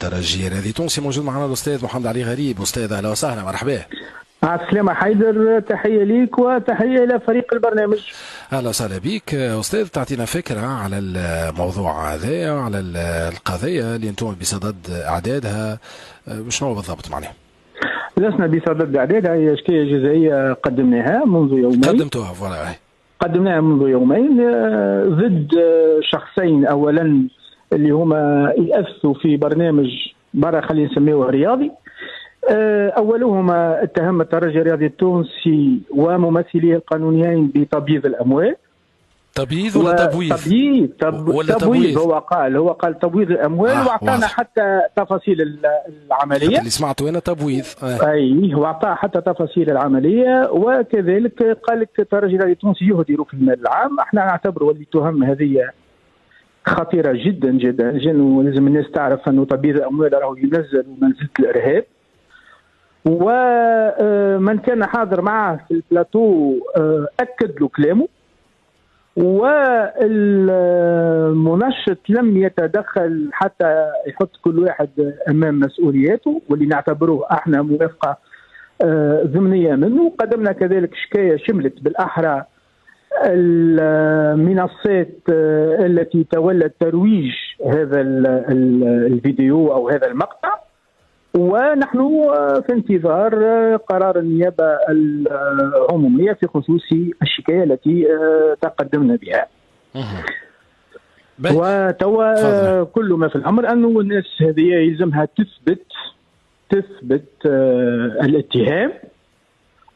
الترجي الرياضي التونسي. موجود معنا الاستاذ محمد علي غريب. استاذ اهلا وسهلا، مرحبا. السلامة حيدر، تحية ليك وتحية إلى فريق البرنامج. اهلا وسهلا بك استاذ. تعطينا فكرة على الموضوع هذا، على القضية اللي انتم بصدد اعدادها، شنو بالضبط معناها؟ لسنا بصدد اعدادها، هي شكاية جزائية قدمناها منذ يومين. قدمتوها فوالا. قدمناها منذ يومين ضد شخصين، اولا اللي هما يأسسوا في برنامج برا خلينا نسميه رياضي. اولهما اتهم الترجي الرياضي التونسي وممثليه القانونيين بتبييض الاموال. تبييض ولا تبويض؟ تبويض. هو قال تبويض الاموال، واعطانا حتى تفاصيل العمليه. اللي سمعته انا تبويض. اي واعطاه حتى تفاصيل العمليه، وكذلك قال لك الترجي الرياضي التونسي يهدر في المال العام. احنا نعتبر اللي تهم هذه خطيره جدا جدا، ولازم الناس تعرف انه تبييض الاموال راهو ينزل منزله الارهاب. ومن كان حاضر معه في البلاتو اكد له كلامه، والمنشط لم يتدخل حتى يحط كل واحد امام مسؤولياته، واللي نعتبروه احنا موافقه ضمنيه منه. قدمنا كذلك شكايه شملت بالاحرى المنصات التي تولت ترويج هذا الفيديو او هذا المقطع، ونحن في انتظار قرار النيابة العمومية في خصوص الشكاية التي تقدمنا بها. وتوا كل ما في الأمر أنه الناس هذه يلزمها تثبت الاتهام،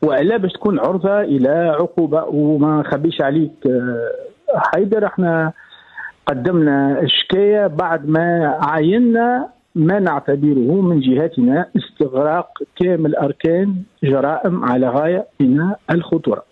وإلا باش تكون عرضة إلى عقوبة. وما نخبيش عليك حيدر، احنا قدمنا الشكاية بعد ما عاينا ما نعتبره من جهتنا استغراق كامل أركان جرائم على غاية من الخطورة.